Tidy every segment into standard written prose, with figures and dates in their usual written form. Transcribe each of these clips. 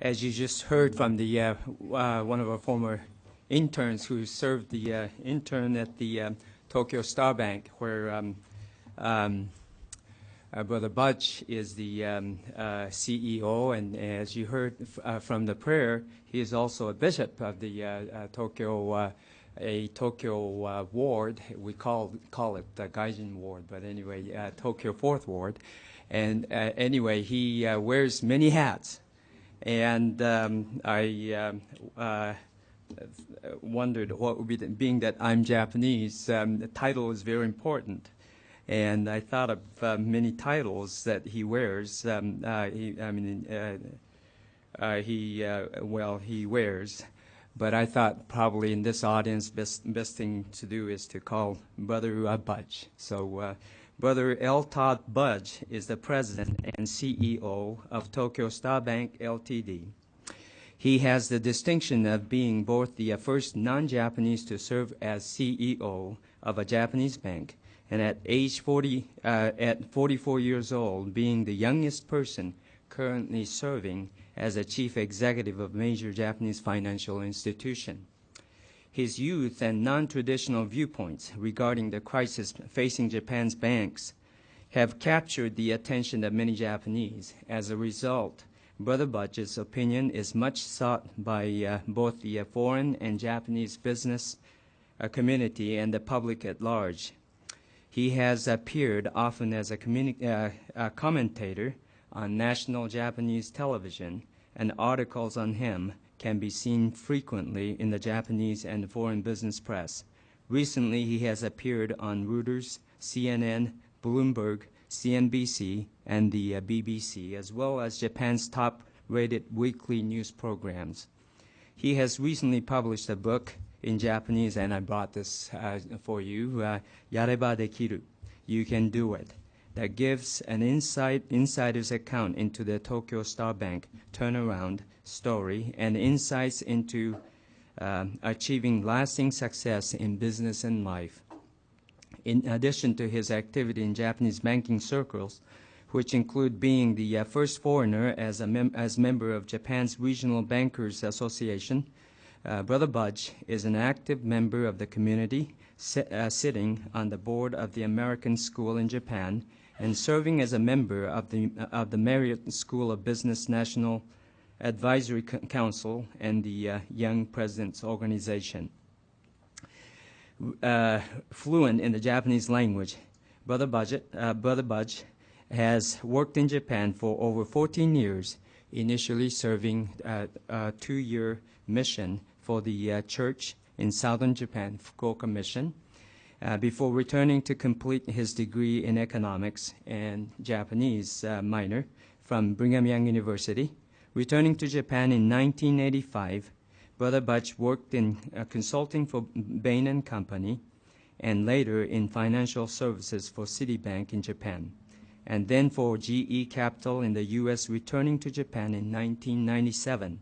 As you just heard from the one of our former interns who served the intern at the Tokyo Star Bank, where Brother Budge is the CEO, and as you heard from the prayer, he is also a bishop of the Tokyo ward. We call it the Gaijin ward, but anyway, Tokyo 4th ward. And anyway, he wears many hats. And I wondered what would be, being that I'm Japanese, the title is very important. And I thought of many titles that he wears. He wears. But I thought probably in this audience, best thing to do is to call Brother Budge. So Brother L. Todd Budge is the president and CEO of Tokyo Star Bank Ltd. He has the distinction of being both the first non-Japanese to serve as CEO of a Japanese bank, and at 44 years old, being the youngest person currently serving as a chief executive of major Japanese financial institution. His youth and non-traditional viewpoints regarding the crisis facing Japan's banks have captured the attention of many Japanese. As a result, Brother Budge's opinion is much sought by both the foreign and Japanese business community and the public at large. He has appeared often as a commentator on national Japanese television, and articles on him can be seen frequently in the Japanese and foreign business press. Recently, he has appeared on Reuters, CNN, Bloomberg, CNBC, and the BBC, as well as Japan's top-rated weekly news programs. He has recently published a book in Japanese, and I brought this for you, Yareba Dekiru, You Can Do It, that gives an insider's account into the Tokyo Star Bank turnaround story and insights into achieving lasting success in business and life. In addition to his activity in Japanese banking circles, which include being the first foreigner as member of Japan's Regional Bankers Association, Brother Budge is an active member of the community, sitting on the board of the American School in Japan and serving as a member of the Marriott School of Business National Advisory Council and the Young Presidents Organization. Fluent in the Japanese language, Brother Budge has worked in Japan for over 14 years, initially serving a 2-year mission for the church in southern Japan, Fukuoka Mission, before returning to complete his degree in economics and Japanese minor from Brigham Young University. Returning to Japan in 1985, Brother Budge worked in consulting for Bain & Company and later in financial services for Citibank in Japan, and then for GE Capital in the U.S., returning to Japan in 1997.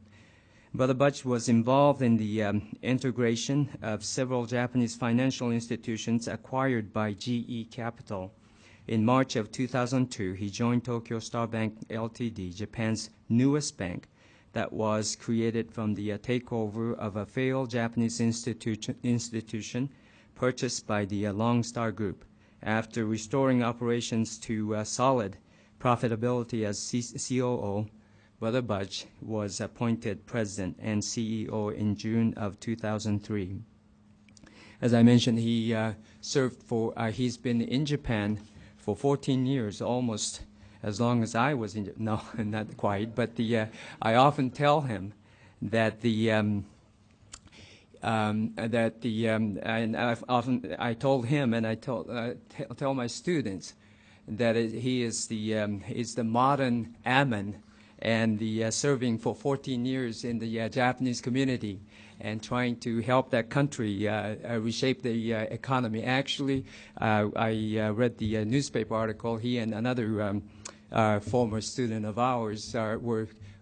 Brother Budge was involved in the integration of several Japanese financial institutions acquired by GE Capital. In March of 2002, he joined Tokyo Star Bank Ltd., Japan's newest bank, that was created from the takeover of a failed Japanese institution purchased by the Long Star Group. After restoring operations to solid profitability as COO, Brother Budge was appointed president and CEO in June of 2003. As I mentioned, he he's been in Japan for 14 years, almost as long as I was in Japan. No, not quite, but I often tell him that and I told him, and I tell my students that he is the modern Ammon, and serving for 14 years in the Japanese community and trying to help that country reshape the economy. Actually, I read the newspaper article. He and another former student of ours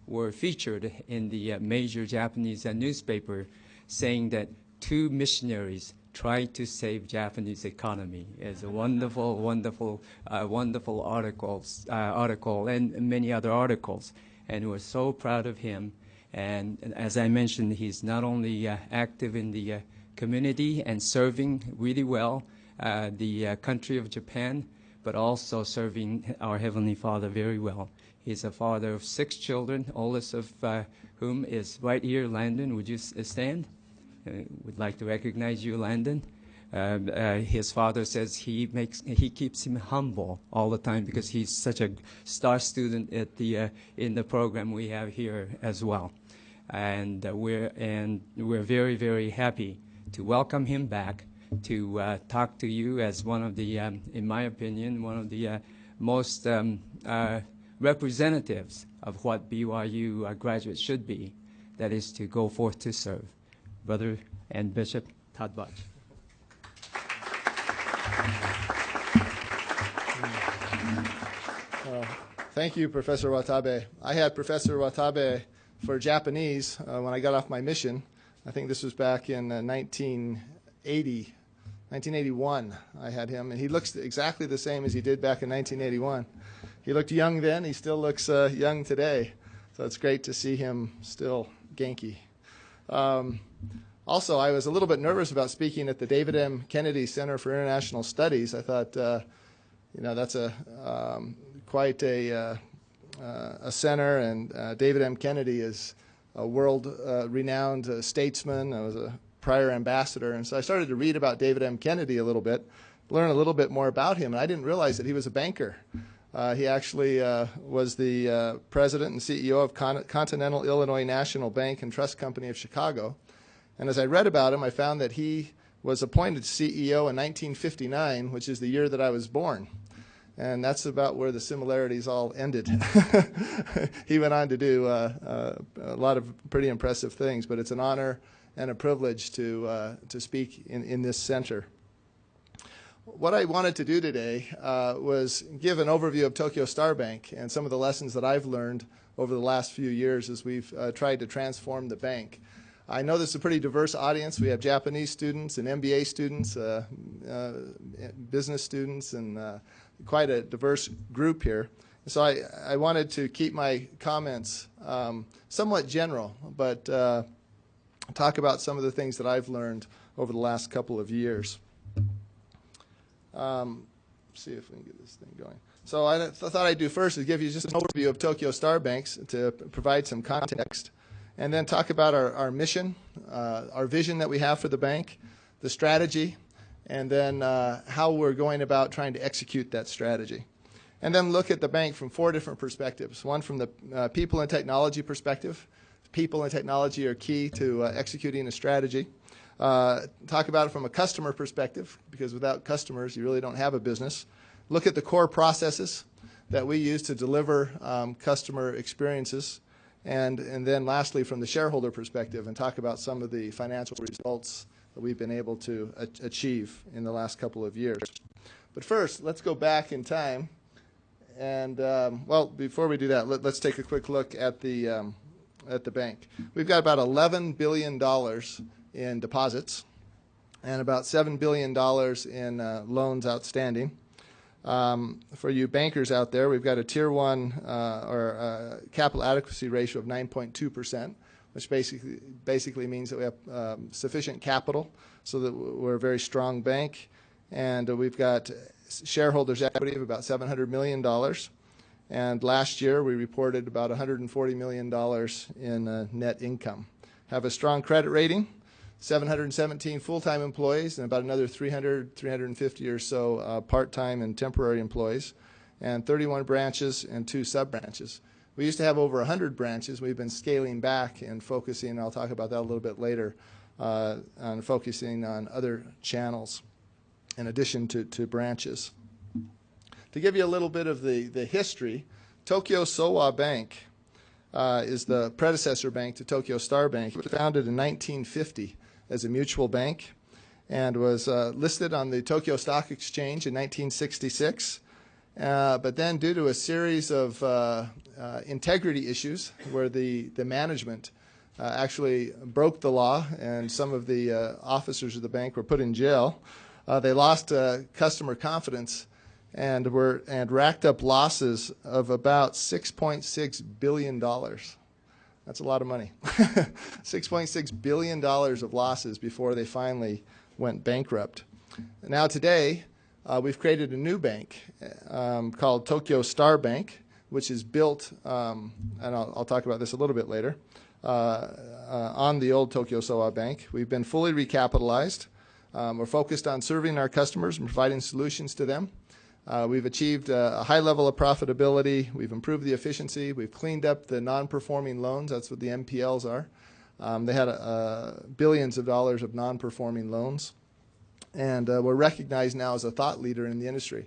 were featured in the major Japanese newspaper, saying that 2 missionaries tried to save Japanese economy. It's a wonderful, wonderful article, and many other articles. And we're so proud of him And as I mentioned, he's not only active in the community and serving really well the country of Japan, but also serving our Heavenly Father very well. He's a father of 6 children, oldest of whom is right here. Landon, would you stand? We'd like to recognize you, Landon. His father says he keeps him humble all the time because he's such a star student at in the program we have here as well. And we're very, very happy to welcome him back to talk to you as one of the, in my opinion, one of the most representatives of what BYU graduates should be, that is to go forth to serve. Brother and Bishop Todd Budge. Thank you, Professor Watabe. I had Professor Watabe for Japanese when I got off my mission. I think this was back in 1981. I had him, and he looks exactly the same as he did back in 1981. He looked young then. He still looks young today. So it's great to see him still Genki. Also, I was a little bit nervous about speaking at the David M. Kennedy Center for International Studies. I thought, that's quite a center, and David M. Kennedy is a world-renowned statesman. I was a prior ambassador, and so I started to read about David M. Kennedy a little bit, learn a little bit more about him, and I didn't realize that he was a banker. He actually was the president and CEO of Continental Illinois National Bank and Trust Company of Chicago. And as I read about him, I found that he was appointed CEO in 1959, which is the year that I was born. And that's about where the similarities all ended. He went on to do a lot of pretty impressive things, but it's an honor and a privilege to speak in this center. What I wanted to do today was give an overview of Tokyo Star Bank and some of the lessons that I've learned over the last few years as we've tried to transform the bank. I know this is a pretty diverse audience. We have Japanese students and MBA students, business students, and quite a diverse group here. So I wanted to keep my comments somewhat general, but talk about some of the things that I've learned over the last couple of years. See if we can get this thing going. So I thought I'd do first is give you just an overview of Tokyo Star Banks to provide some context, and then talk about our mission, our vision that we have for the bank, the strategy, and then how we're going about trying to execute that strategy. And then look at the bank from 4 different perspectives. One from the people and technology perspective. People and technology are key to executing a strategy. Talk about it from a customer perspective, because without customers, you really don't have a business. Look at the core processes that we use to deliver customer experiences. And then lastly, from the shareholder perspective, and talk about some of the financial results that we've been able to achieve in the last couple of years. But first, let's go back in time. And, well, before we do that, let's take a quick look at the bank. We've got about $11 billion in deposits and about $7 billion in loans outstanding. For you bankers out there, we've got a Tier 1 or capital adequacy ratio of 9.2%, which basically means that we have sufficient capital so that we're a very strong bank. And we've got shareholders' equity of about $700 million. And last year, we reported about $140 million in net income. Have a strong credit rating, 717 full-time employees, and about another 350 or so part-time and temporary employees, and 31 branches and 2 sub-branches. We used to have over 100 branches. We've been scaling back and focusing, and I'll talk about that a little bit later, on focusing on other channels in addition to branches. To give you a little bit of the history, Tokyo Sowa Bank is the predecessor bank to Tokyo Star Bank. It was founded in 1950 as a mutual bank and was listed on the Tokyo Stock Exchange in 1966. But then due to a series of integrity issues where the management actually broke the law and some of the officers of the bank were put in jail, they lost customer confidence and racked up losses of about $6.6 billion. That's a lot of money. $6.6 billion of losses before they finally went bankrupt. Now today, we've created a new bank called Tokyo Star Bank, which is built, and I'll talk about this a little bit later, on the old Tokyo Sowa Bank. We've been fully recapitalized. We're focused on serving our customers and providing solutions to them. We've achieved a high level of profitability. We've improved the efficiency. We've cleaned up the non-performing loans. That's what the NPLs are. They had billions of dollars of non-performing loans. And we're recognized now as a thought leader in the industry.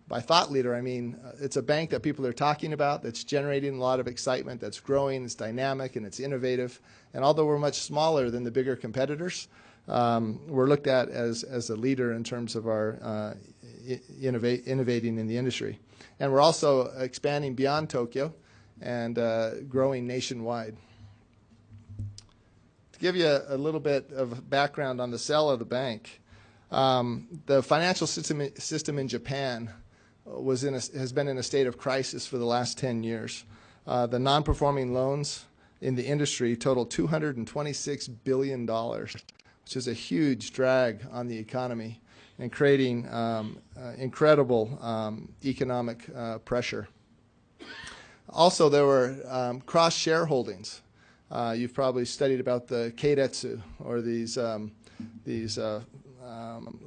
By thought leader, I mean it's a bank that people are talking about, that's generating a lot of excitement, that's growing, it's dynamic, and it's innovative. And although we're much smaller than the bigger competitors, we're looked at as a leader in terms of our innovating in the industry. And we're also expanding beyond Tokyo and growing nationwide. To give you a little bit of background on the sale of the bank, the financial system in Japan has been in a state of crisis for the last 10 years. The non-performing loans in the industry total $226 billion, which is a huge drag on the economy and creating incredible economic pressure. Also, there were cross-shareholdings. You've probably studied about the keiretsu, or these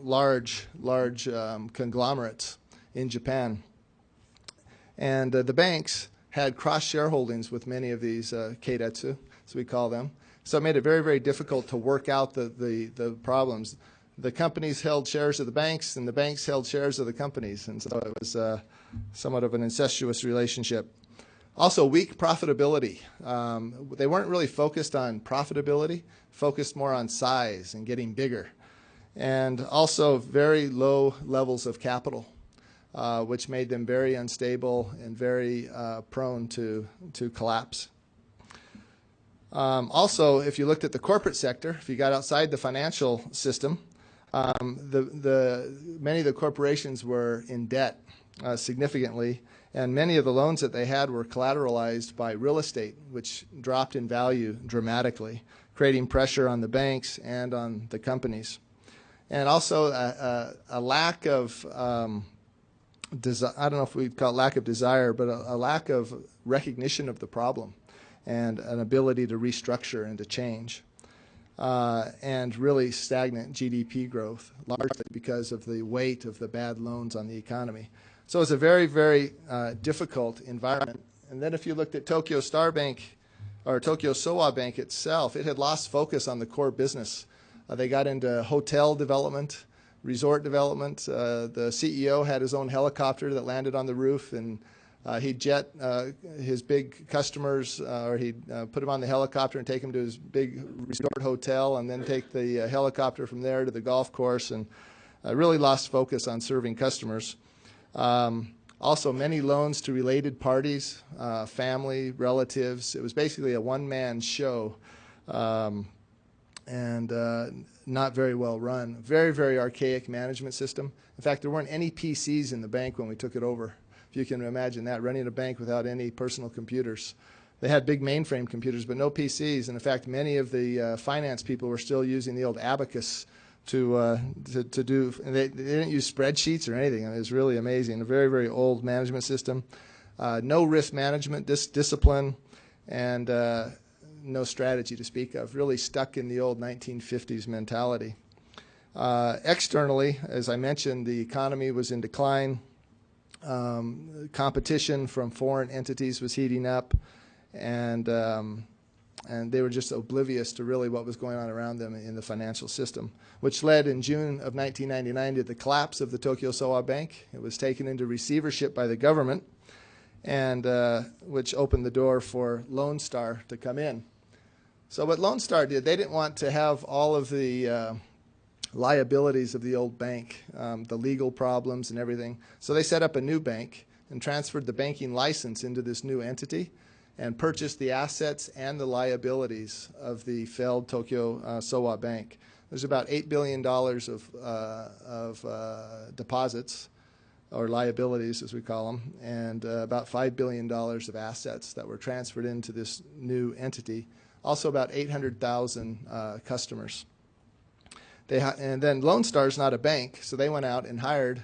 large conglomerates in Japan. And the banks had cross-shareholdings with many of these keiretsu, as we call them. So it made it very, very difficult to work out the problems. The companies held shares of the banks, and the banks held shares of the companies. And so it was somewhat of an incestuous relationship. Also, weak profitability. They weren't really focused on profitability, focused more on size and getting bigger. And also very low levels of capital, which made them very unstable and very prone to collapse. Also, if you looked at the corporate sector, if you got outside the financial system, many of the corporations were in debt significantly, and many of the loans that they had were collateralized by real estate, which dropped in value dramatically, creating pressure on the banks and on the companies. And also a lack of, I don't know if we'd call it lack of desire, but a lack of recognition of the problem and an ability to restructure and to change. And really stagnant GDP growth, largely because of the weight of the bad loans on the economy. So it's a very, very difficult environment. And then if you looked at Tokyo Star Bank, or Tokyo Sowa Bank itself, it had lost focus on the core business. They got into hotel development, resort development. The CEO had his own helicopter that landed on the roof, and he'd jet his big customers, or he'd put them on the helicopter and take them to his big resort hotel, and then take the helicopter from there to the golf course, and really lost focus on serving customers. Also, many loans to related parties, family, relatives. It was basically a one-man show. And not very well run. Very, very archaic management system. In fact, there weren't any PCs in the bank when we took it over. If you can imagine that, running a bank without any personal computers. They had big mainframe computers, but no PCs. And in fact, many of the finance people were still using the old abacus to do. And they didn't use spreadsheets or anything. I mean, it was really amazing. A very, very old management system. No risk management, discipline, and no strategy to speak of, really stuck in the old 1950s mentality. Externally, as I mentioned, the economy was in decline. Competition from foreign entities was heating up, and they were just oblivious to really what was going on around them in the financial system, which led in June of 1999 to the collapse of the Tokyo Sowa Bank. It was taken into receivership by the government, and which opened the door for Lone Star to come in. So what Lone Star did, they didn't want to have all of the liabilities of the old bank, the legal problems and everything. So they set up a new bank and transferred the banking license into this new entity and purchased the assets and the liabilities of the failed Tokyo Sowa Bank. There's about $8 billion of deposits. or liabilities as we call them, and about $5 billion of assets that were transferred into this new entity. Also about 800,000 customers. And then Lone Star is not a bank, so they went out and hired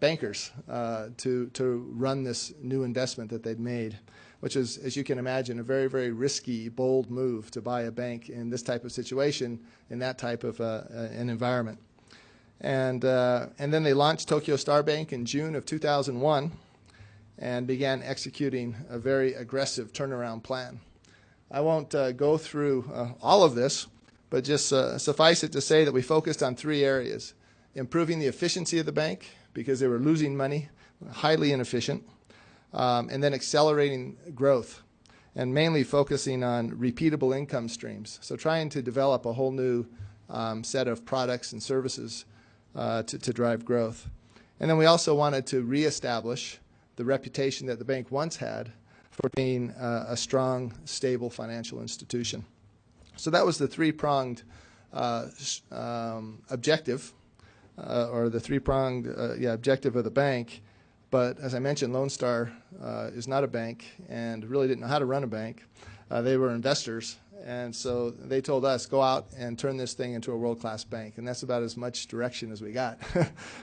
bankers to run this new investment that they'd made, which is, as you can imagine, a very, very risky, bold move to buy a bank in this type of situation, in that type of an environment. And then they launched Tokyo Star Bank in June of 2001 and began executing a very aggressive turnaround plan. I won't go through all of this, but just suffice it to say that we focused on three areas: improving the efficiency of the bank because they were losing money, highly inefficient, and then accelerating growth, and mainly focusing on repeatable income streams. So trying to develop a whole new set of products and services to drive growth. And then we also wanted to reestablish the reputation that the bank once had for being a strong, stable financial institution. So that was the three-pronged objective, or the three-pronged objective of the bank. But as I mentioned, Lone Star is not a bank and really didn't know how to run a bank. They were investors, and so they told us, go out and turn this thing into a world-class bank. And that's about as much direction as we got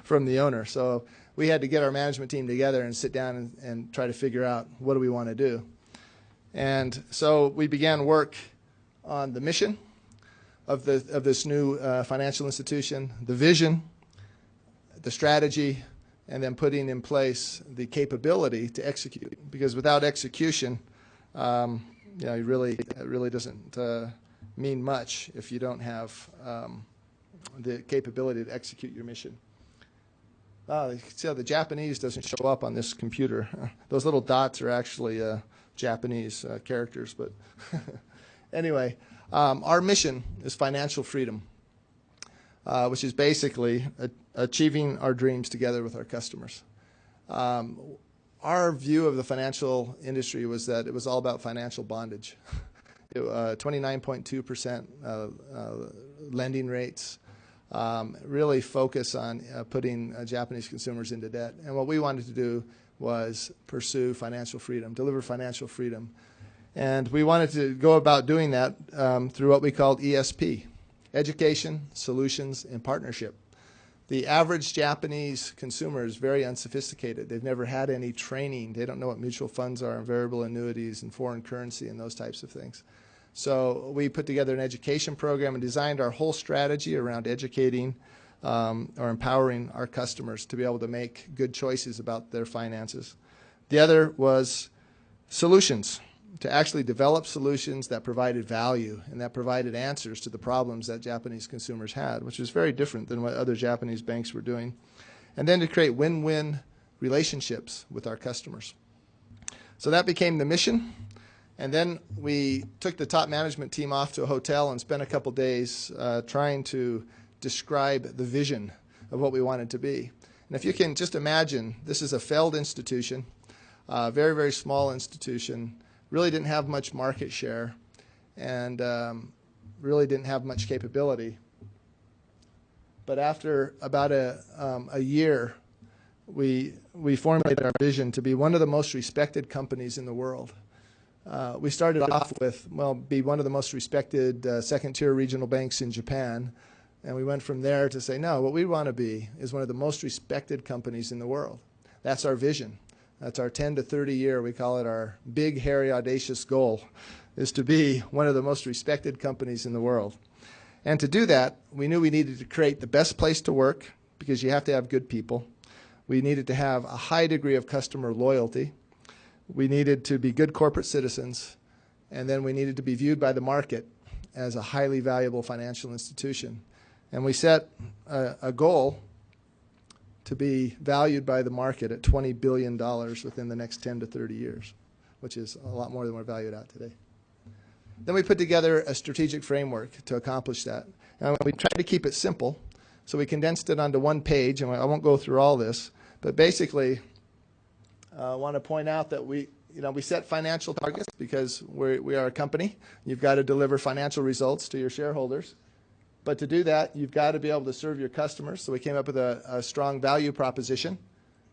from the owner. So we had to get our management team together and sit down and try to figure out, what do we want to do? And so we began work on the mission of this new financial institution, the vision, the strategy, and then putting in place the capability to execute. Because without execution, it really doesn't mean much if you don't have the capability to execute your mission. You can see how the Japanese doesn't show up on this computer. Those little dots are actually Japanese characters, but anyway, our mission is financial freedom, which is basically achieving our dreams together with our customers. Our view of the financial industry was that it was all about financial bondage. 29.2% lending rates, really focus on putting Japanese consumers into debt. And what we wanted to do was pursue financial freedom, deliver financial freedom. And we wanted to go about doing that through what we called ESP, education, solutions, and partnership. The average Japanese consumer is very unsophisticated. They've never had any training. They don't know what mutual funds are and variable annuities and foreign currency and those types of things. So we put together an education program and designed our whole strategy around educating or empowering our customers to be able to make good choices about their finances. The other was solutions, to actually develop solutions that provided value and that provided answers to the problems that Japanese consumers had, which was very different than what other Japanese banks were doing. And then to create win-win relationships with our customers. So that became the mission. And then we took the top management team off to a hotel and spent a couple days trying to describe the vision of what we wanted to be. And if you can just imagine, this is a failed institution, a very, very small institution, really didn't have much market share, and really didn't have much capability. But after about a year, we formulated our vision to be one of the most respected companies in the world. We started off with, be one of the most respected second-tier regional banks in Japan, and we went from there to say, no, what we want to be is one of the most respected companies in the world. That's our vision. That's our 10 to 30 year, we call it our big, hairy, audacious goal, is to be one of the most respected companies in the world. And to do that, we knew we needed to create the best place to work, because you have to have good people. We needed to have a high degree of customer loyalty. We needed to be good corporate citizens. And then we needed to be viewed by the market as a highly valuable financial institution. And we set a goal to be valued by the market at $20 billion within the next 10 to 30 years, which is a lot more than we're valued at today. Then we put together a strategic framework to accomplish that. And we tried to keep it simple, so we condensed it onto one page, and I won't go through all this, but basically I want to point out that we set financial targets because we are a company. You've got to deliver financial results to your shareholders. But to do that, you've got to be able to serve your customers. So we came up with a strong value proposition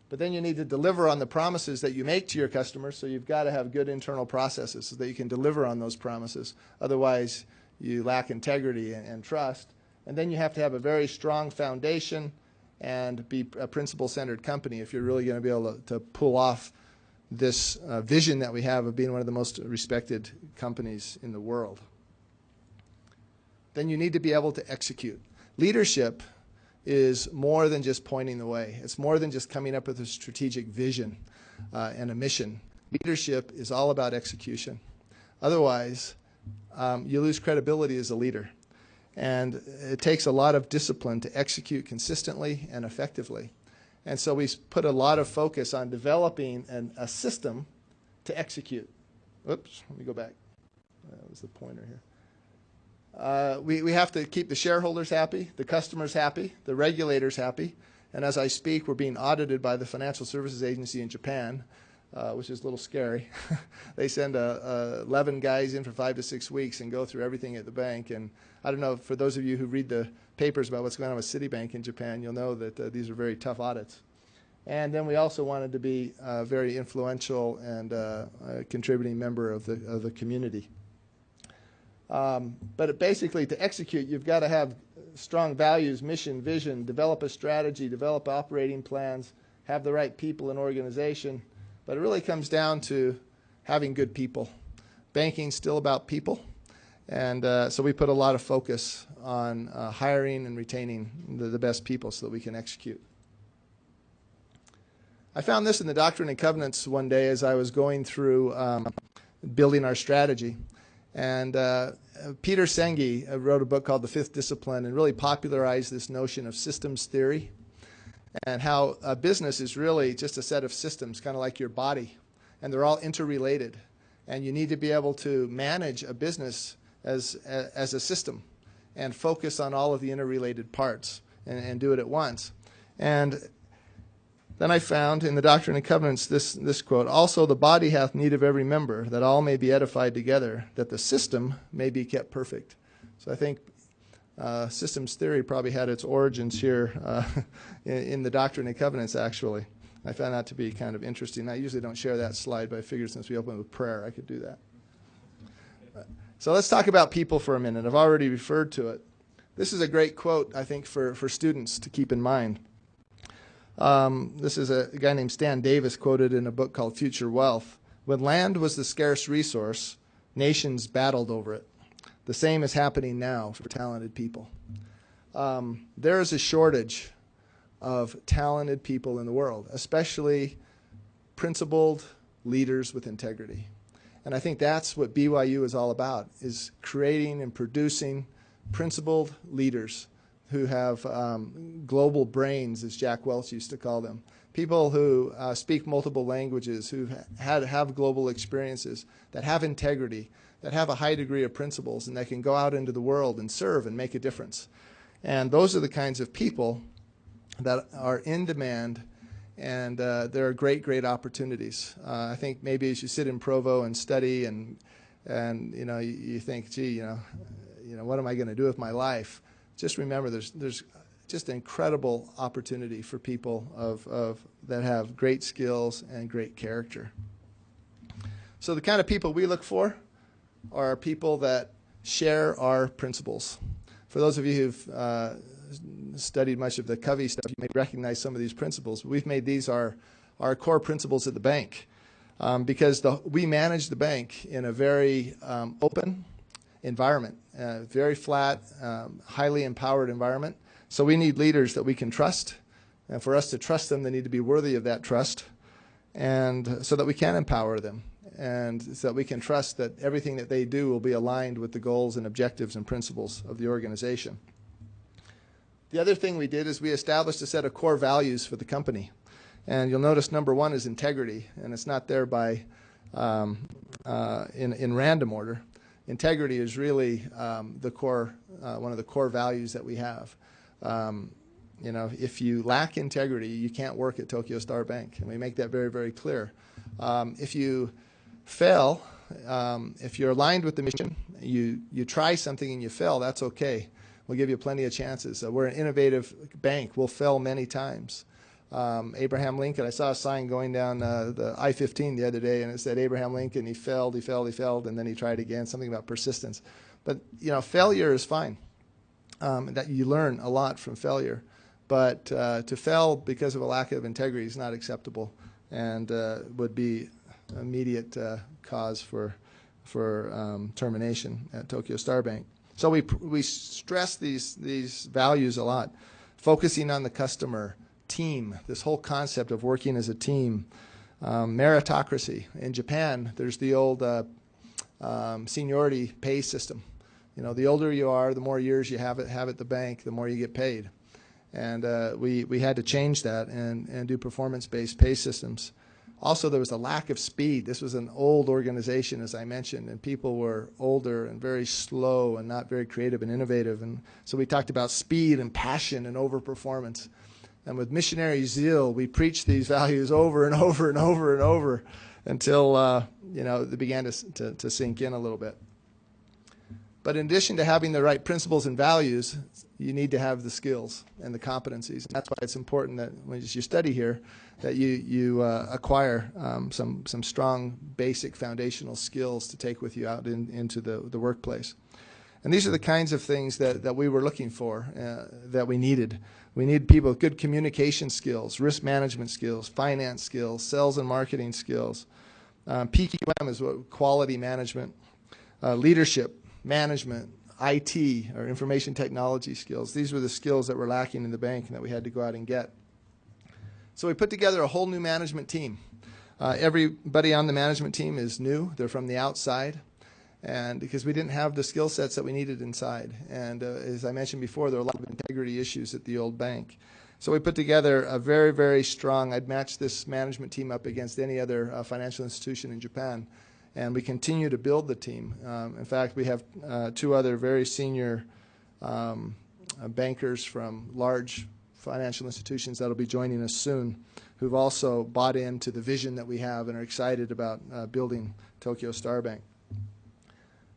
But then you need to deliver on the promises that you make to your customers, so you've got to have good internal processes so that you can deliver on those promises. Otherwise, you lack integrity and trust. And then you have to have a very strong foundation and be a principle-centered company if you're really going to be able to pull off this vision that we have of being one of the most respected companies in the world. Then you need to be able to execute. Leadership is more than just pointing the way. It's more than just coming up with a strategic vision and a mission. Leadership is all about execution. Otherwise, you lose credibility as a leader. And it takes a lot of discipline to execute consistently and effectively. And so we put a lot of focus on developing a system to execute. Oops, let me go back. That was the pointer here. We have to keep the shareholders happy, the customers happy, the regulators happy. And as I speak, we're being audited by the Financial Services Agency in Japan, which is a little scary. They send 11 guys in for 5 to 6 weeks and go through everything at the bank. And I don't know, for those of you who read the papers about what's going on with Citibank in Japan, you'll know that these are very tough audits. And then we also wanted to be a very influential and a contributing member of the community. But basically, to execute, you've got to have strong values, mission, vision, develop a strategy, develop operating plans, have the right people and organization. But it really comes down to having good people. Banking's still about people. And so we put a lot of focus on hiring and retaining the best people so that we can execute. I found this in the Doctrine and Covenants one day as I was going through building our strategy. And Peter Senge wrote a book called The Fifth Discipline and really popularized this notion of systems theory and how a business is really just a set of systems, kind of like your body. And they're all interrelated. And you need to be able to manage a business as a system and focus on all of the interrelated parts and do it at once. And then I found in the Doctrine and Covenants this quote, "Also the body hath need of every member, that all may be edified together, that the system may be kept perfect." So I think systems theory probably had its origins here in the Doctrine and Covenants, actually. I found that to be kind of interesting. I usually don't share that slide, but I figured since we opened with prayer, I could do that. So let's talk about people for a minute. I've already referred to it. This is a great quote, I think, for students to keep in mind. This is a guy named Stan Davis quoted in a book called Future Wealth. "When land was the scarce resource, nations battled over it. The same is happening now for talented people." There is a shortage of talented people in the world, especially principled leaders with integrity. And I think that's what BYU is all about, is creating and producing principled leaders who have global brains, as Jack Welch used to call them. People who speak multiple languages, who have global experiences, that have integrity, that have a high degree of principles, and that can go out into the world and serve and make a difference. And those are the kinds of people that are in demand, and there are great, great opportunities. I think maybe as you sit in Provo and study and you think, gee, what am I going to do with my life? Just remember, there's just incredible opportunity for people that have great skills and great character. So the kind of people we look for are people that share our principles. For those of you who've studied much of the Covey stuff, you may recognize some of these principles. We've made these our core principles at the bank because we manage the bank in a very open environment, very flat, highly empowered environment. So we need leaders that we can trust. And for us to trust them, they need to be worthy of that trust, and so that we can empower them, and so that we can trust that everything that they do will be aligned with the goals and objectives and principles of the organization. The other thing we did is we established a set of core values for the company. And you'll notice number one is integrity, and it's not there by in random order. Integrity is really the core, one of the core values that we have. If you lack integrity, you can't work at Tokyo Star Bank, and we make that very, very clear. If you fail, if you're aligned with the mission, you try something and you fail, that's okay. We'll give you plenty of chances. We're an innovative bank. We'll fail many times. Abraham Lincoln. I saw a sign going down the I-15 the other day, and it said Abraham Lincoln. He failed, and then he tried again. Something about persistence. But failure is fine. That you learn a lot from failure, but to fail because of a lack of integrity is not acceptable, and would be immediate cause for termination at Tokyo Star Bank. So we stress these values a lot, focusing on the customer, team, this whole concept of working as a team, meritocracy. In Japan, there's the old seniority pay system. The older you are, the more years you have at the bank, the more you get paid. And we had to change that and do performance-based pay systems. Also, there was a lack of speed. This was an old organization, as I mentioned, and people were older and very slow and not very creative and innovative. And so we talked about speed and passion and overperformance. And with missionary zeal, we preached these values over and over and over and over until they began to sink in a little bit. But in addition to having the right principles and values, you need to have the skills and the competencies. And that's why it's important that when you study here, that you acquire some strong, basic, foundational skills to take with you out into the workplace. And these are the kinds of things that we were looking for, that we needed. We need people with good communication skills, risk management skills, finance skills, sales and marketing skills. PQM is quality management, leadership, management, IT, or information technology skills. These were the skills that were lacking in the bank and that we had to go out and get. So we put together a whole new management team. Everybody on the management team is new. They're from the outside, and because we didn't have the skill sets that we needed inside. And as I mentioned before, there were a lot of integrity issues at the old bank. So we put together a very, very strong, I'd match this management team up against any other financial institution in Japan. And we continue to build the team. In fact, we have two other very senior bankers from large financial institutions that will be joining us soon, who've also bought into the vision that we have and are excited about building Tokyo Star Bank.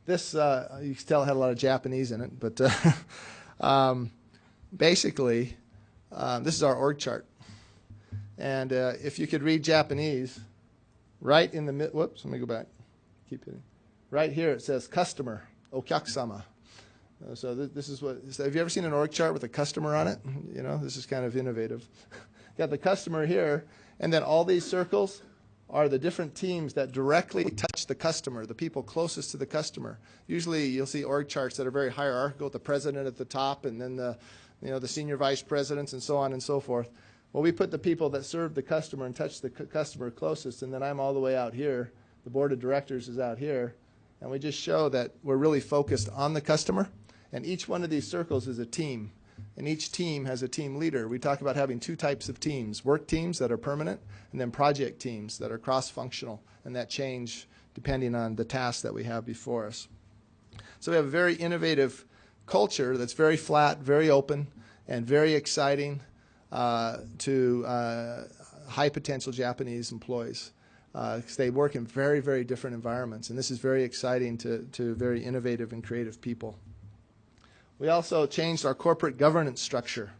This, you can tell, had a lot of Japanese in it, but basically, this is our org chart. And if you could read Japanese, right in the mid, whoops, let me go back. Keep hitting. Right here it says customer, okyakusama. So this is what, have you ever seen an org chart with a customer on it? This is kind of innovative. Got the customer here, and then all these circles are the different teams that directly touch the customer, the people closest to the customer. Usually you'll see org charts that are very hierarchical with the president at the top and then the senior vice presidents and so on and so forth. Well, we put the people that serve the customer and touch the customer closest, and then I'm all the way out here. The board of directors is out here, and we just show that we're really focused on the customer, and each one of these circles is a team, and each team has a team leader. We talk about having two types of teams, work teams that are permanent, and then project teams that are cross-functional, and that change depending on the tasks that we have before us. So we have a very innovative culture that's very flat, very open, and very exciting to high-potential Japanese employees. Because they work in very, very different environments, and this is very exciting to very innovative and creative people. We also changed our corporate governance structure.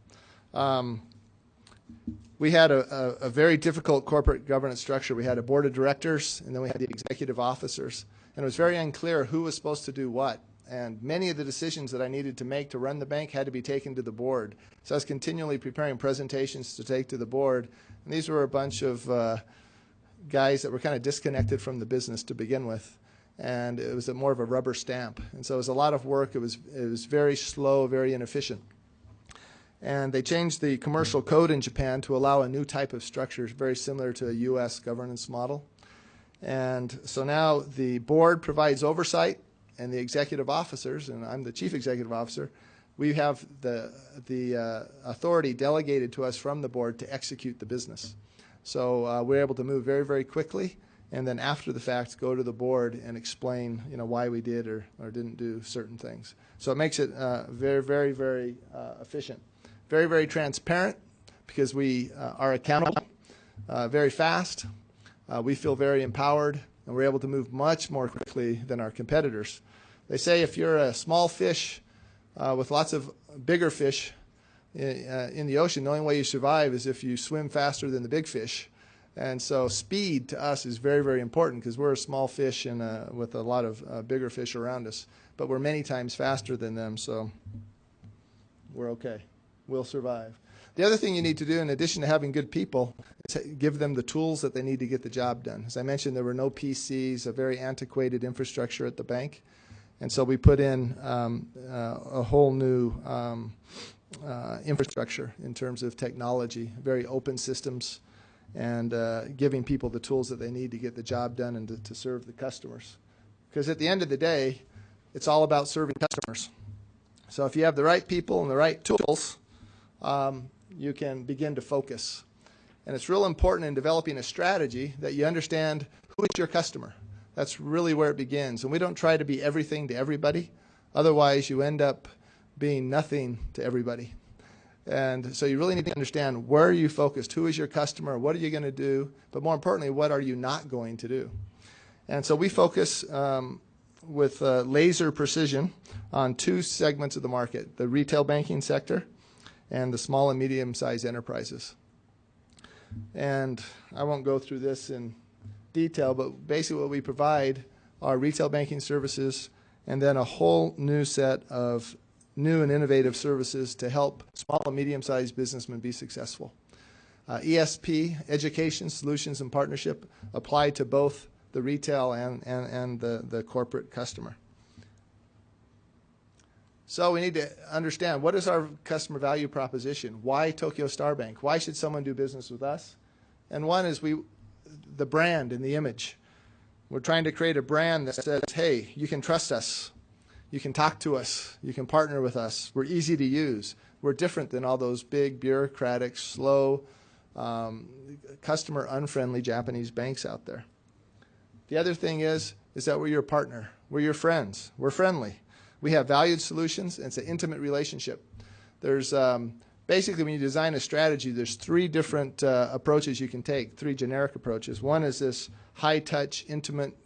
We had a very difficult corporate governance structure. We had a board of directors, and then we had the executive officers, and it was very unclear who was supposed to do what. And many of the decisions that I needed to make to run the bank had to be taken to the board. So I was continually preparing presentations to take to the board, and these were a bunch of guys that were kind of disconnected from the business to begin with, and it was more of a rubber stamp. And so it was a lot of work. It was very slow, very inefficient. And they changed the commercial code in Japan to allow a new type of structure, very similar to a U.S. governance model. And so now the board provides oversight, and the executive officers, and I'm the chief executive officer, we have the authority delegated to us from the board to execute the business. So we're able to move very, very quickly, and then after the fact go to the board and explain why we did or didn't do certain things. So it makes it very, very, very efficient. Very, very transparent, because we are accountable, very fast. We feel very empowered, and we're able to move much more quickly than our competitors. They say if you're a small fish with lots of bigger fish, in the ocean, the only way you survive is if you swim faster than the big fish. And so speed to us is very, very important because we're a small fish with a lot of bigger fish around us. But we're many times faster than them, so we're okay. We'll survive. The other thing you need to do, in addition to having good people, is give them the tools that they need to get the job done. As I mentioned, there were no PCs, a very antiquated infrastructure at the bank. And so we put in a whole new infrastructure in terms of technology, very open systems, and giving people the tools that they need to get the job done and to serve the customers. Because at the end of the day, it's all about serving customers. So if you have the right people and the right tools, you can begin to focus. And it's real important in developing a strategy that you understand who is your customer. That's really where it begins. And we don't try to be everything to everybody. Otherwise, you end up being nothing to everybody. And so you really need to understand where are you focused, who is your customer, what are you going to do, but more importantly, what are you not going to do. And so we focus with laser precision on two segments of the market, the retail banking sector and the small and medium-sized enterprises. And I won't go through this in detail, but basically what we provide are retail banking services and then a whole new set of new and innovative services to help small and medium-sized businessmen be successful. ESP, Education, Solutions, and Partnership, apply to both the retail and the corporate customer. So we need to understand, what is our customer value proposition? Why Tokyo Star Bank? Why should someone do business with us? And one is the brand and the image. We're trying to create a brand that says, hey, you can trust us. You can talk to us. You can partner with us. We're easy to use. We're different than all those big, bureaucratic, slow, customer-unfriendly Japanese banks out there. The other thing is that we're your partner. We're your friends. We're friendly. We have valued solutions, and it's an intimate relationship. There's basically, when you design a strategy, there's three different approaches you can take, three generic approaches. One is this high-touch, intimate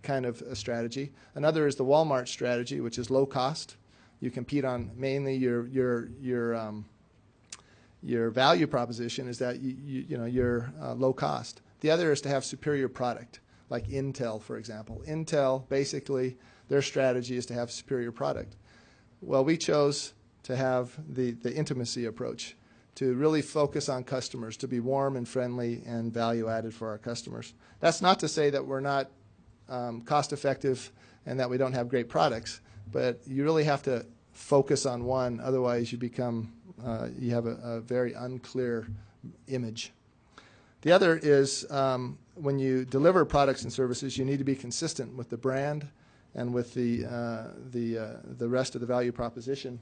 kind of a strategy. Another is the Walmart strategy, which is low cost. You compete on mainly your value proposition is that you're low cost. The other is to have superior product, like Intel, for example. Intel, basically, their strategy is to have superior product. Well, we chose to have the intimacy approach, to really focus on customers, to be warm and friendly and value added for our customers. That's not to say that we're not cost effective and that we don't have great products, but you really have to focus on one, otherwise you become, you have a very unclear image. The other is when you deliver products and services, you need to be consistent with the brand and with the rest of the value proposition.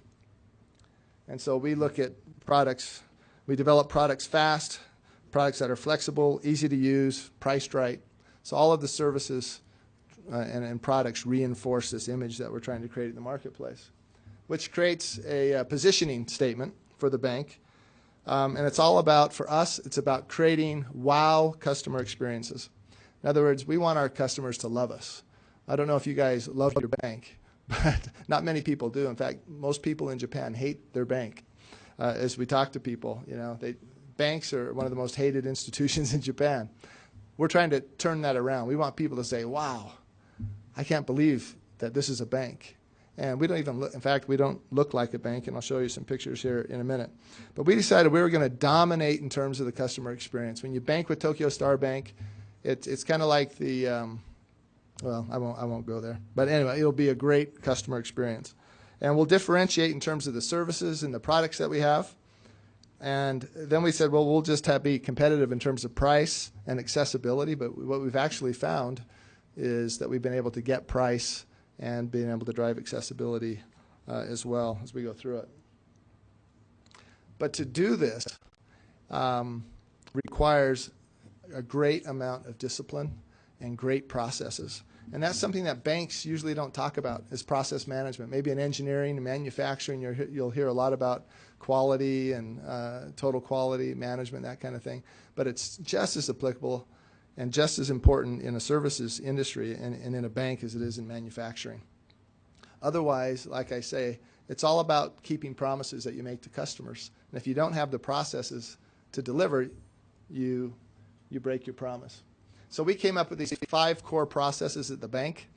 And so we look at products, we develop products fast, products that are flexible, easy to use, priced right. So all of the services and products reinforce this image that we're trying to create in the marketplace, which creates a positioning statement for the bank. And it's all about, for us, it's about creating wow customer experiences. In other words, we want our customers to love us. I don't know if you guys love your bank, but not many people do. In fact, most people in Japan hate their bank. As we talk to people, banks are one of the most hated institutions in Japan. We're trying to turn that around. We want people to say, wow, I can't believe that this is a bank. And we don't even look, in fact, we don't look like a bank, and I'll show you some pictures here in a minute. But we decided we were going to dominate in terms of the customer experience. When you bank with Tokyo Star Bank, it's kind of like the, well, I won't go there. But anyway, it'll be a great customer experience. And we'll differentiate in terms of the services and the products that we have. And then we said, well, we'll just be competitive in terms of price and accessibility. But what we've actually found is that we've been able to get price and being able to drive accessibility as well as we go through it. But to do this requires a great amount of discipline and great processes. And that's something that banks usually don't talk about, is process management. Maybe in engineering and manufacturing, you'll hear a lot about quality and total quality management, that kind of thing. But it's just as applicable and just as important in a services industry and in a bank as it is in manufacturing. Otherwise, like I say, it's all about keeping promises that you make to customers. And if you don't have the processes to deliver, you break your promise. So we came up with these 5 core processes at the bank,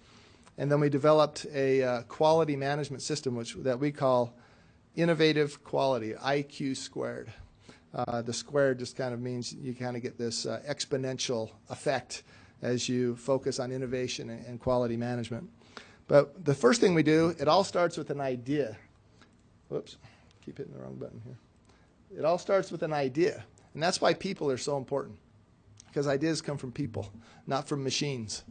and then we developed a quality management system that we call innovative quality, IQ squared. The squared just kind of means you kind of get this exponential effect as you focus on innovation and quality management. But the first thing we do, it all starts with an idea. Whoops, keep hitting the wrong button here. It all starts with an idea, and that's why people are so important, because ideas come from people, not from machines.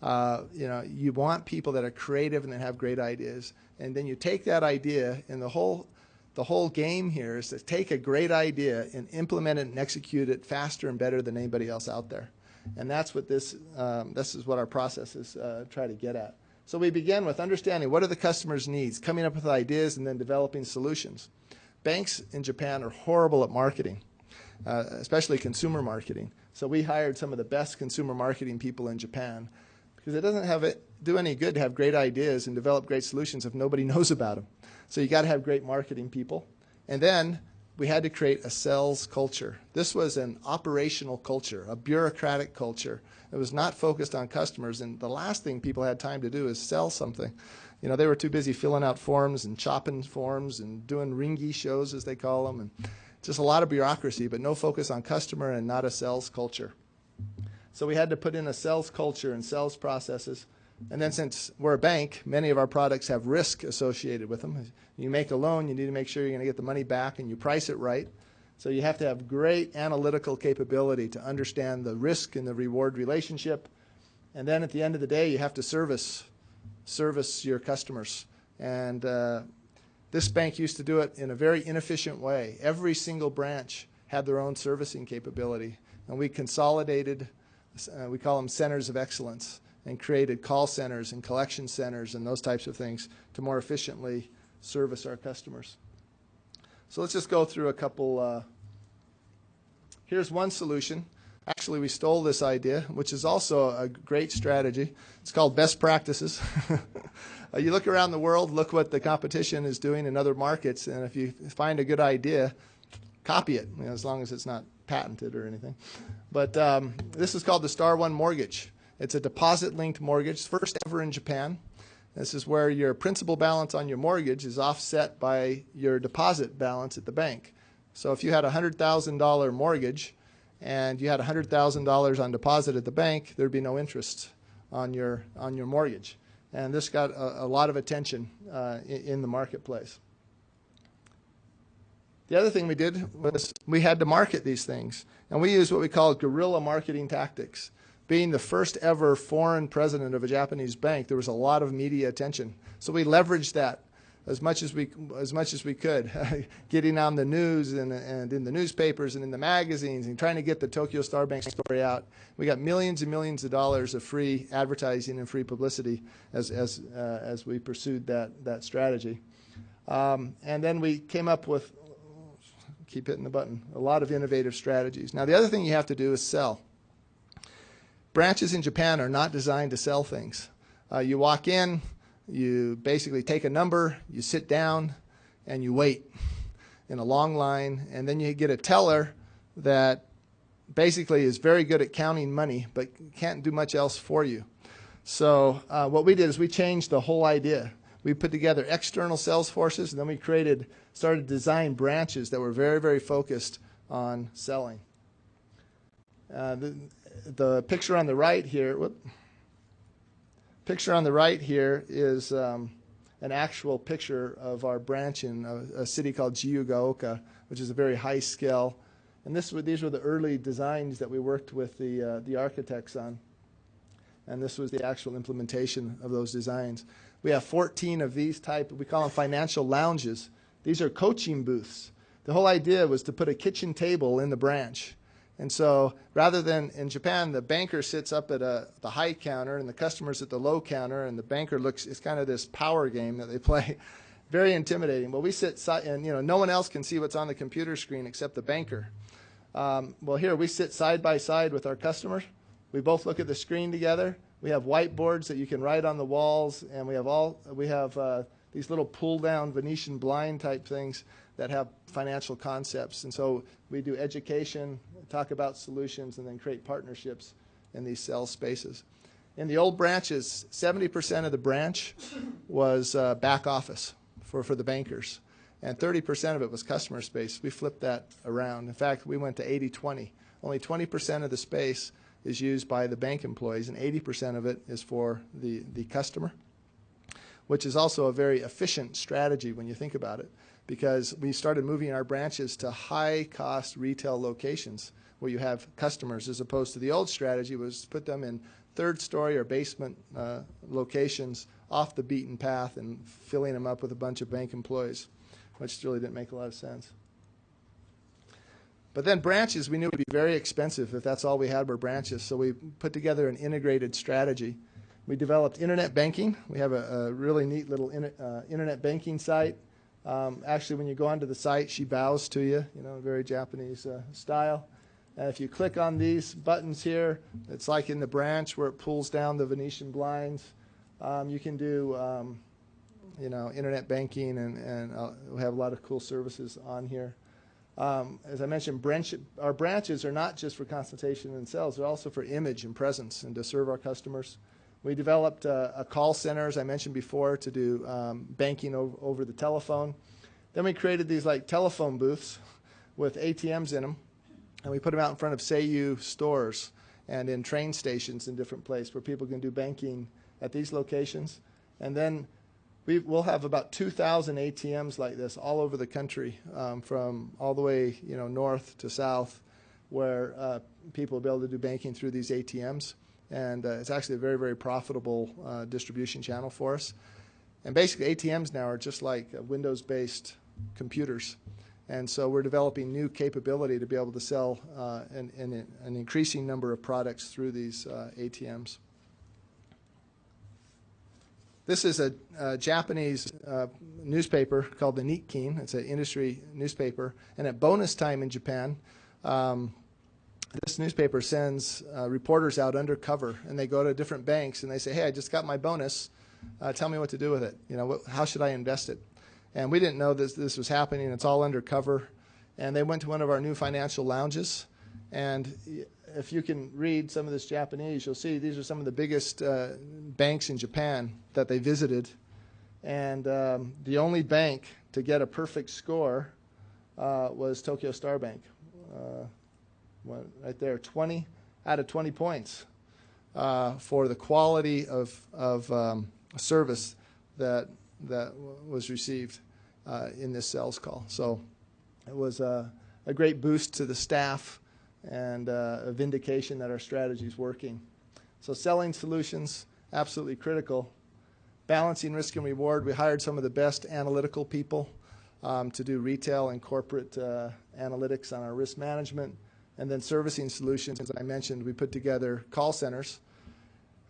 You want people that are creative and that have great ideas, and then you take that idea, and the whole game here is to take a great idea and implement it and execute it faster and better than anybody else out there. And that's what this is what our processes try to get at. So we begin with understanding what are the customer's needs, coming up with ideas, and then developing solutions. Banks in Japan are horrible at marketing, especially consumer marketing. So we hired some of the best consumer marketing people in Japan, because it doesn't do any good to have great ideas and develop great solutions if nobody knows about them. So you got to have great marketing people. And then we had to create a sales culture. This was an operational culture, a bureaucratic culture. It was not focused on customers, and the last thing people had time to do is sell something. They were too busy filling out forms and chopping forms and doing ringy shows, as they call them, and just a lot of bureaucracy, but no focus on customer and not a sales culture. So we had to put in a sales culture and sales processes. And then since we're a bank, many of our products have risk associated with them. You make a loan, you need to make sure you're going to get the money back, and you price it right. So you have to have great analytical capability to understand the risk and the reward relationship. And then at the end of the day, you have to service your customers. And this bank used to do it in a very inefficient way. Every single branch had their own servicing capability. And we consolidated, we call them centers of excellence, and created call centers and collection centers and those types of things to more efficiently service our customers. So let's just go through a couple. Here's one solution. Actually, we stole this idea, which is also a great strategy. It's called best practices. You look around the world, look what the competition is doing in other markets, and if you find a good idea, copy it, as long as it's not patented or anything. But this is called the Star One Mortgage. It's a deposit-linked mortgage, first ever in Japan. This is where your principal balance on your mortgage is offset by your deposit balance at the bank. So if you had a $100,000 mortgage and you had $100,000 on deposit at the bank, there'd be no interest on your mortgage. And this got a lot of attention in the marketplace. The other thing we did was we had to market these things. And we used what we call guerrilla marketing tactics. Being the first ever foreign president of a Japanese bank, there was a lot of media attention. So we leveraged that as much as we could, getting on the news and in the newspapers and in the magazines and trying to get the Tokyo Star Bank story out. We got millions and millions of dollars of free advertising and free publicity as we pursued that strategy. And then we came up with, keep hitting the button, a lot of innovative strategies. Now the other thing you have to do is sell. Branches in Japan are not designed to sell things. You walk in, you basically take a number, you sit down, and you wait in a long line, and then you get a teller that basically is very good at counting money but can't do much else for you. So what we did is we changed the whole idea. We put together external sales forces, and then we started to design branches that were very, very focused on selling. The picture on the right here, is an actual picture of our branch in a city called Jiyugaoka, which is a very high scale. And these were the early designs that we worked with the architects on. And this was the actual implementation of those designs. We have 14 of these type, we call them financial lounges. These are coaching booths. The whole idea was to put a kitchen table in the branch. And so rather than in Japan, the banker sits up at the high counter and the customer's at the low counter, and the banker it's kind of this power game that they play. Very intimidating. Well, we sit and no one else can see what's on the computer screen except the banker. Well, here we sit side by side with our customer. We both look at the screen together. We have whiteboards that you can write on the walls, and we have these little pull-down Venetian blind type things that have financial concepts. And so we do education, talk about solutions, and then create partnerships in these sales spaces. In the old branches, 70% of the branch was back office for the bankers, and 30% of it was customer space. We flipped that around. In fact, we went to 80-20. Only 20% of the space is used by the bank employees, and 80% of it is for the customer, which is also a very efficient strategy when you think about it, because we started moving our branches to high-cost retail locations where you have customers, as opposed to the old strategy was to put them in third-story or basement locations off the beaten path and filling them up with a bunch of bank employees, which really didn't make a lot of sense. But then branches, we knew would be very expensive if that's all we had were branches, so we put together an integrated strategy. We developed internet banking. We have a really neat little internet banking site. Actually, when you go onto the site, she bows to you, very Japanese style. And if you click on these buttons here, it's like in the branch where it pulls down the Venetian blinds. You can do, internet banking, and we have a lot of cool services on here. As I mentioned, our branches are not just for consultation and sales; they're also for image and presence and to serve our customers. We developed a call center, as I mentioned before, to do banking over the telephone. Then we created these like telephone booths with ATMs in them, and we put them out in front of Seiyu stores and in train stations in different places where people can do banking at these locations. And then we'll have about 2,000 ATMs like this all over the country, from all the way north to south, where people will be able to do banking through these ATMs. And it's actually a very, very profitable distribution channel for us. And basically, ATMs now are just like Windows-based computers. And so we're developing new capability to be able to sell an increasing number of products through these ATMs. This is a Japanese newspaper called the Nikkei. It's an industry newspaper. And at bonus time in Japan, this newspaper sends reporters out undercover, and they go to different banks, and they say, hey, I just got my bonus. Tell me what to do with it. How should I invest it? And we didn't know this was happening. It's all undercover. And they went to one of our new financial lounges. And if you can read some of this Japanese, you'll see these are some of the biggest banks in Japan that they visited. And the only bank to get a perfect score was Tokyo Star Bank. Right there, 20 out of 20 points for the quality of service that was received in this sales call. So it was a great boost to the staff and a vindication that our strategy is working. So selling solutions, absolutely critical. Balancing risk and reward, we hired some of the best analytical people to do retail and corporate analytics on our risk management. And then servicing solutions, as I mentioned, we put together call centers.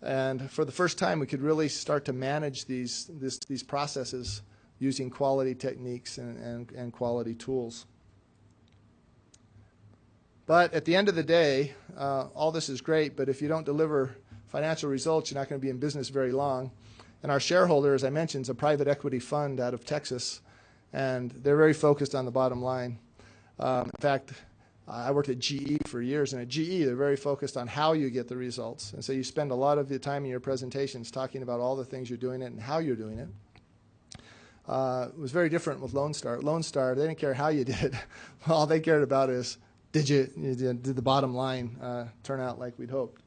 And for the first time, we could really start to manage these processes using quality techniques and quality tools. But at the end of the day, all this is great, but if you don't deliver financial results, you're not going to be in business very long. And our shareholder, as I mentioned, is a private equity fund out of Texas, and they're very focused on the bottom line. In fact, I worked at GE for years, and at GE, they're very focused on how you get the results. And so you spend a lot of the time in your presentations talking about all the things you're doing it and how you're doing it. It was very different with Lone Star. Lone Star, they didn't care how you did. All they cared about is, did the bottom line turn out like we'd hoped?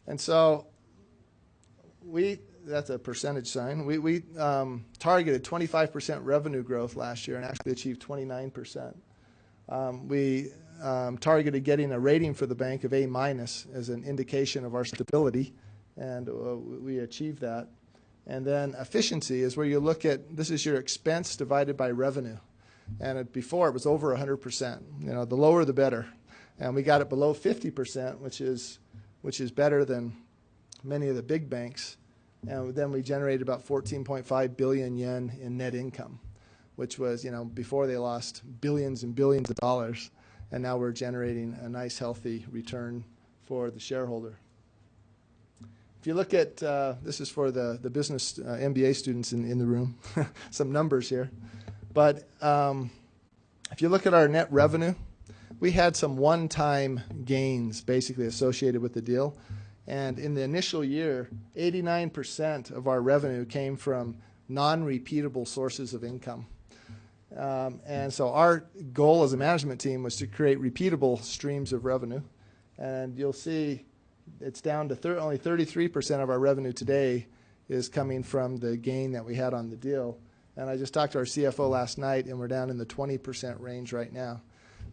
And so that's a percentage sign. We targeted 25% revenue growth last year and actually achieved 29%. We targeted getting a rating for the bank of A- as an indication of our stability, and we achieved that. And then efficiency is where you look at, this is your expense divided by revenue. And before it was over 100%. The lower the better. And we got it below 50%, which is better than many of the big banks. And then we generated about 14.5 billion yen in net income, which was, before they lost billions and billions of dollars, and now we're generating a nice, healthy return for the shareholder. If you look at, this is for the business MBA students in the room, some numbers here. But if you look at our net revenue, we had some one-time gains basically associated with the deal. And in the initial year, 89% of our revenue came from non-repeatable sources of income. And so our goal as a management team was to create repeatable streams of revenue. And you'll see it's down to only 33% of our revenue today is coming from the gain that we had on the deal. And I just talked to our CFO last night, and we're down in the 20% range right now.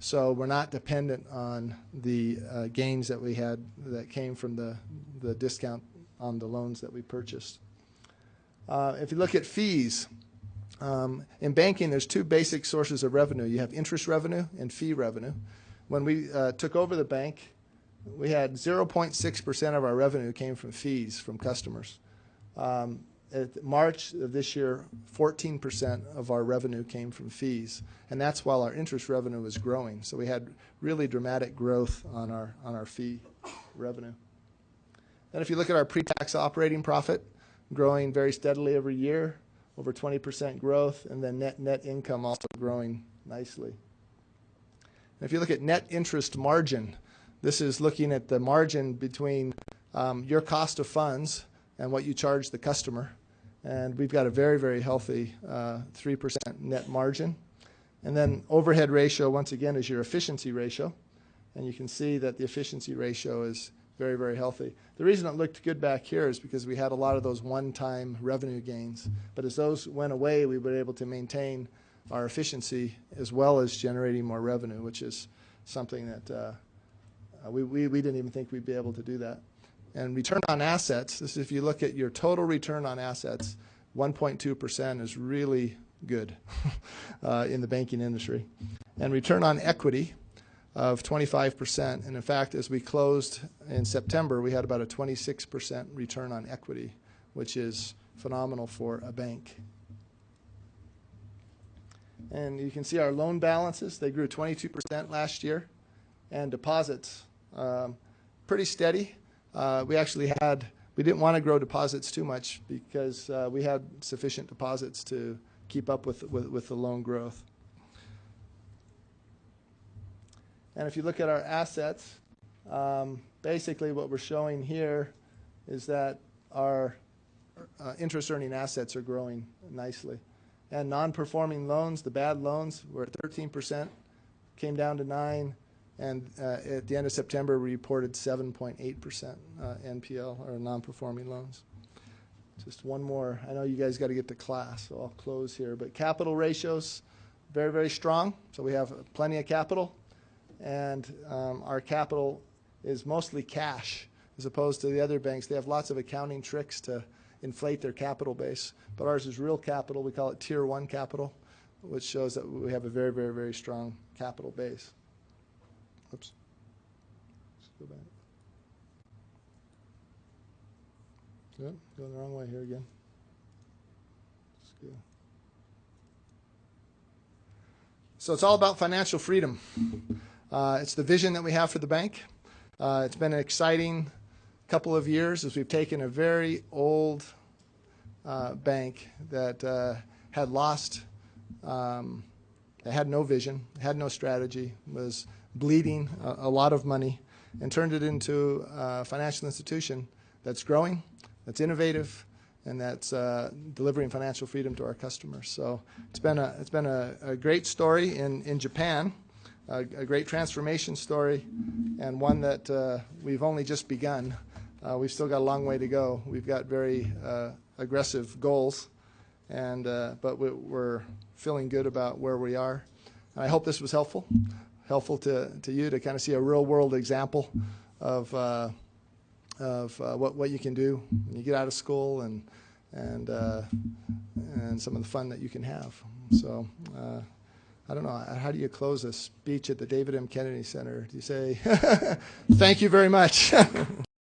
So we're not dependent on the gains that we had that came from the discount on the loans that we purchased. If you look at fees, in banking, there's two basic sources of revenue. You have interest revenue and fee revenue. When we took over the bank, we had 0.6% of our revenue came from fees from customers. At March of this year, 14% of our revenue came from fees, and that's while our interest revenue was growing. So we had really dramatic growth on our fee revenue. And if you look at our pre-tax operating profit, growing very steadily every year, over 20% growth, and then net income also growing nicely. And if you look at net interest margin, this is looking at the margin between your cost of funds and what you charge the customer. And we've got a very, very healthy 3% net margin. And then overhead ratio, once again, is your efficiency ratio. And you can see that the efficiency ratio is very, very healthy. The reason it looked good back here is because we had a lot of those one-time revenue gains. But as those went away, we were able to maintain our efficiency as well as generating more revenue, which is something that we didn't even think we'd be able to do that. And return on assets, this is if you look at your total return on assets, 1.2% is really good in the banking industry. And return on equity of 25%. And in fact, as we closed in September, we had about a 26% return on equity, which is phenomenal for a bank. And you can see our loan balances. They grew 22% last year. And deposits, pretty steady. We didn't want to grow deposits too much because we had sufficient deposits to keep up with the loan growth. And if you look at our assets, basically what we're showing here is that our interest-earning assets are growing nicely. And non-performing loans, the bad loans, were at 13%, came down to 9%. And at the end of September, we reported 7.8% NPL, or non-performing loans. Just one more. I know you guys got to get to class, so I'll close here. But capital ratios, very, very strong. So we have plenty of capital. And our capital is mostly cash, as opposed to the other banks. They have lots of accounting tricks to inflate their capital base. But ours is real capital. We call it Tier 1 capital, which shows that we have a very, very, very strong capital base. Oops. Let's go back. Good. Going the wrong way here again. Let's go. So it's all about financial freedom. It's the vision that we have for the bank. It's been an exciting couple of years as we've taken a very old bank that had lost, that had no vision, had no strategy, was bleeding a lot of money, and turned it into a financial institution that's growing, that's innovative, and that's delivering financial freedom to our customers. So it's been a great story in Japan, a great transformation story, and one that we've only just begun. We've still got a long way to go. We've got very aggressive goals, and but we're feeling good about where we are. And I hope this was helpful to you to kind of see a real-world example of what you can do when you get out of school and some of the fun that you can have. So I don't know, how do you close a speech at the David M. Kennedy Center? Do you say, thank you very much?